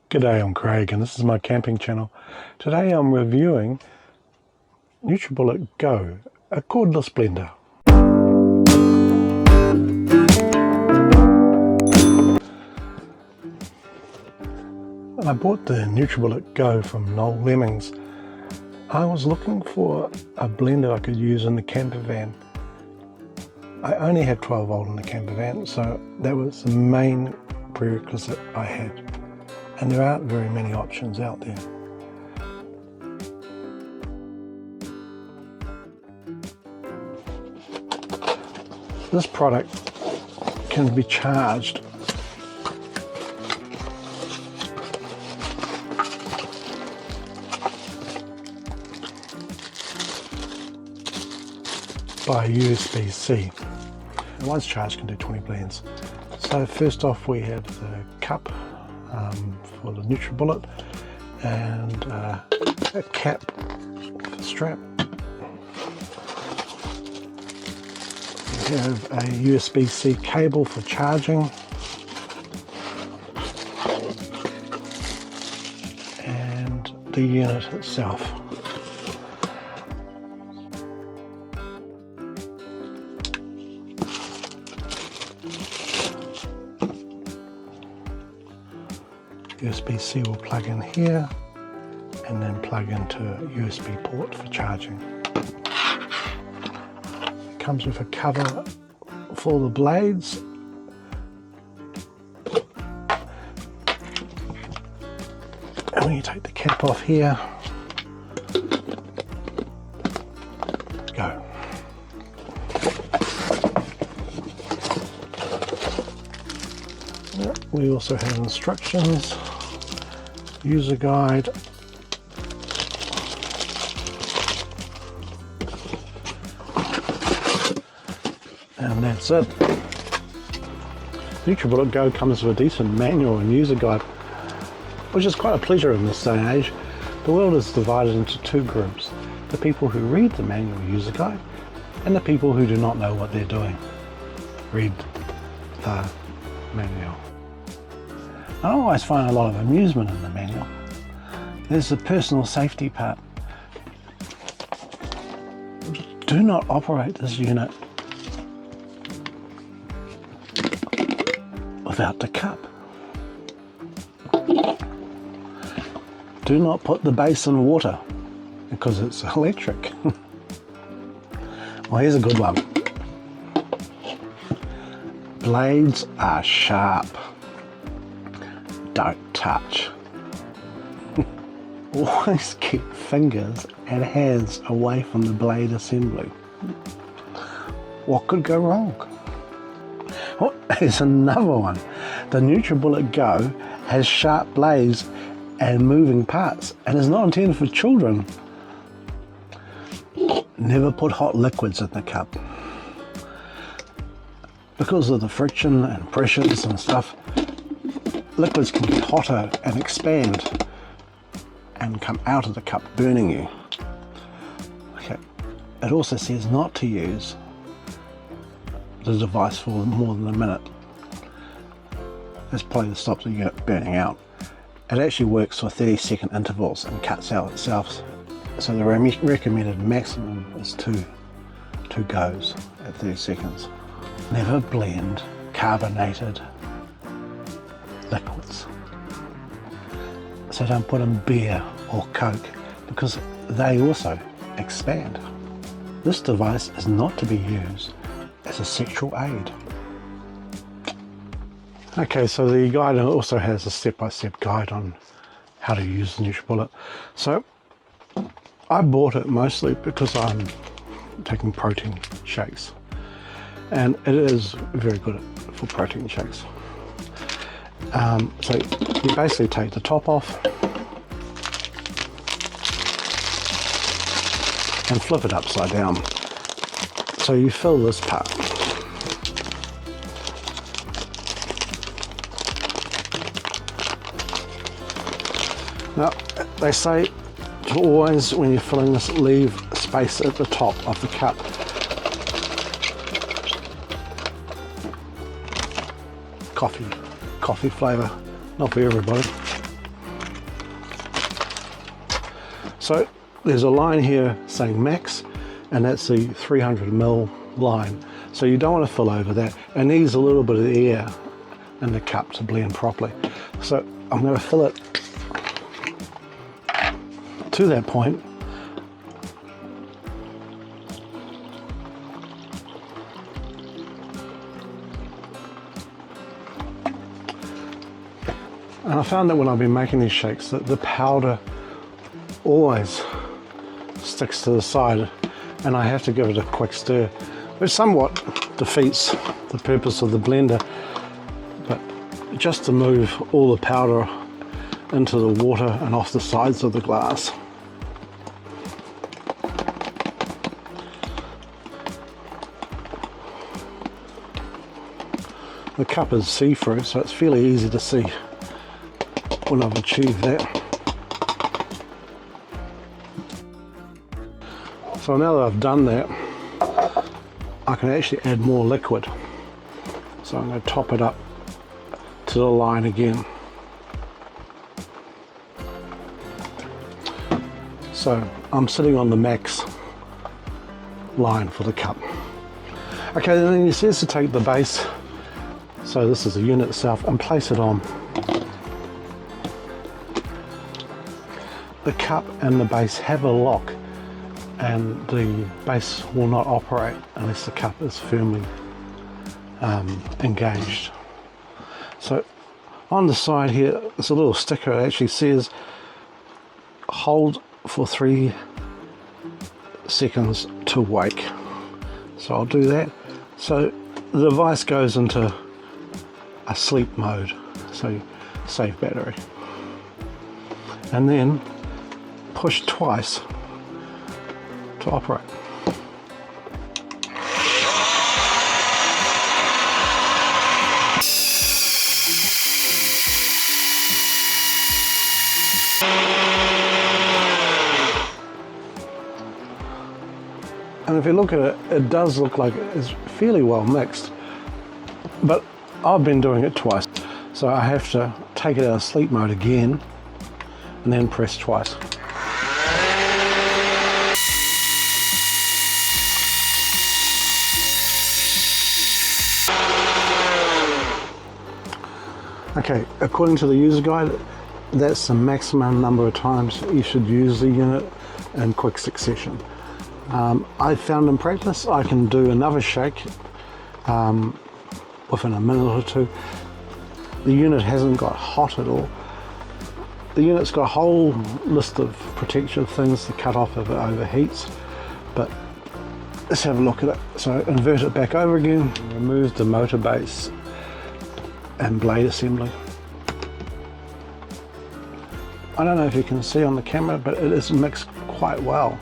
G'day, I'm Craig and this is my camping channel. Today I'm reviewing NutriBullet GO, a cordless blender. I bought the NutriBullet GO from Lemmings. I was looking for a blender I could use in the campervan. I only have 12 volt in the campervan, so that was the main prerequisite I had. And there aren't very many options out there. This product can be charged by USB-C. And once charged can do 20 blends. So first off we have the cup for the NutriBullet and a cap for strap. We have a USB-C cable for charging and the unit itself. USB-C will plug in here and then plug into a USB port for charging. It comes with a cover for the blades and when you take the cap off here, go. We also have instructions, user guide, and that's it. NutriBullet GO comes with a decent manual and user guide, which is quite a pleasure in this day and age. The world is divided into two groups: the people who read the manual user guide and the people who do not know what they're doing. Read the manual. I always find a lot of amusement in the manual. There's the personal safety part. Do not operate this unit without the cup. Do not put the base in water because it's electric. Well, here's a good one. Blades are sharp. Don't touch. Always keep fingers and hands away from the blade assembly. What could go wrong? Oh, here's another one. The NutriBullet GO has sharp blades and moving parts and is not intended for children. Never put hot liquids in the cup. Because of the friction and pressures and stuff, liquids can get hotter and expand and come out of the cup, burning you. Okay. It also says not to use the device for more than a minute. That's probably to stop the unit burning out. It actually works for 30-second intervals and cuts out itself. So the recommended maximum is two goes at 30 seconds. Never blend carbonated liquids. So don't put in beer or Coke because they also expand. This device is not to be used as a sexual aid. Okay, so the guide also has a step-by-step guide on how to use the NutriBullet. So I bought it mostly because I'm taking protein shakes, and it is very good for protein shakes. So you basically take the top off and flip it upside down. So you fill this part. Now, they say to always, when you're filling this, leave space at the top of the cup. Coffee flavour, not for everybody. So there's a line here saying max, and that's the 300 ml line. So you don't want to fill over that. It needs a little bit of air in the cup to blend properly. So I'm going to fill it to that point. And I found that when I've been making these shakes that the powder always sticks to the side, and I have to give it a quick stir, which somewhat defeats the purpose of the blender, but just to move all the powder into the water and off the sides of the glass. The cup is see-through, so it's fairly easy to see when I've achieved that. So now that I've done that, I can actually add more liquid. So I'm going to top it up to the line again. So I'm sitting on the max line for the cup. Okay, then you see to take the base, so this is the unit itself, and place it on. The cup and the base have a lock, and the base will not operate unless the cup is firmly engaged. So on the side here, there's a little sticker that actually says hold for 3 seconds to wake. So I'll do that. So the device goes into a sleep mode, so save battery. And then push twice to operate. And if you look at it, it does look like it's fairly well mixed, but I've been doing it twice. So I have to take it out of sleep mode again and then press twice. Okay, according to the user guide, that's the maximum number of times you should use the unit in quick succession. I found in practice I can do another shake within a minute or two. The unit hasn't got hot at all. The unit's got a whole list of protection things to cut off if it overheats, but let's have a look at it. So invert it back over again, remove the motor base and blade assembly. I don't know if you can see on the camera, but it is mixed quite well.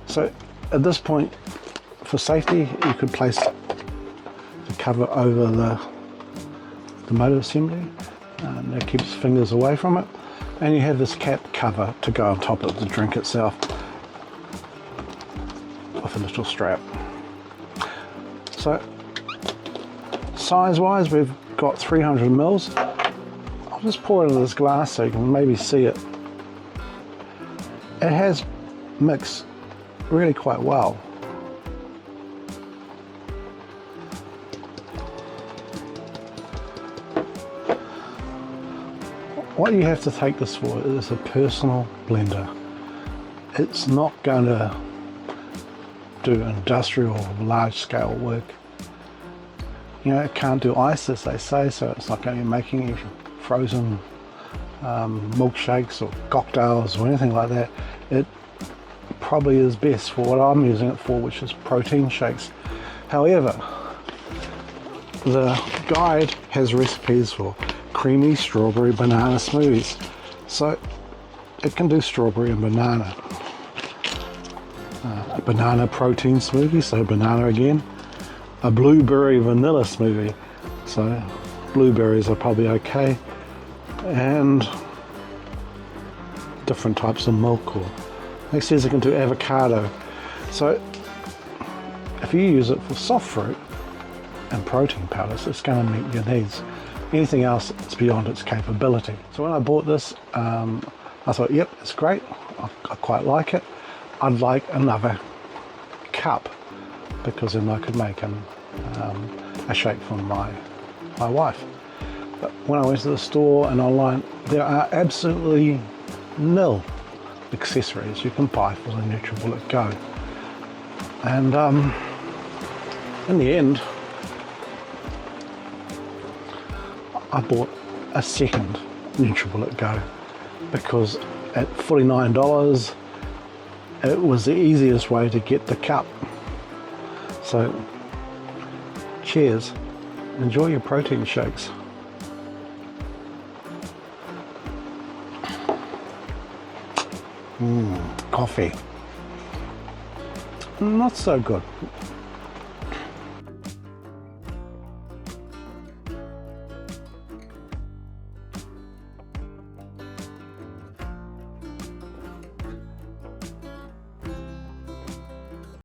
So at this point, for safety, you could place the cover over the motor assembly, and that keeps fingers away from it. And you have this cap cover to go on top of the drink itself with a little strap. So size wise, we've got 300 mils. I'll just pour it into this glass so you can maybe see it. It has mixed really quite well. What you have to take this for is a personal blender. It's not going to do industrial large scale work. You know, it can't do ice, as they say, so it's not going to be making you frozen milkshakes or cocktails or anything like that. It probably is best for what I'm using it for, which is protein shakes. However, the guide has recipes for creamy strawberry banana smoothies, so it can do strawberry and banana. A banana protein smoothie, so banana again. A blueberry vanilla smoothie, so blueberries are probably okay, and different types of milk. Or it says it can do avocado. So if you use it for soft fruit and protein powders, it's going to meet your needs. Anything else is beyond its capability. So when I bought this, I thought, yep, it's great. I quite like it. I'd like another cup, because then I could make a shake for my wife. But when I went to the store and online, there are absolutely nil accessories you can buy for the NutriBullet Go. And in the end, I bought a second NutriBullet Go because at $49 it was the easiest way to get the cup. So cheers, enjoy your protein shakes. Coffee, not so good.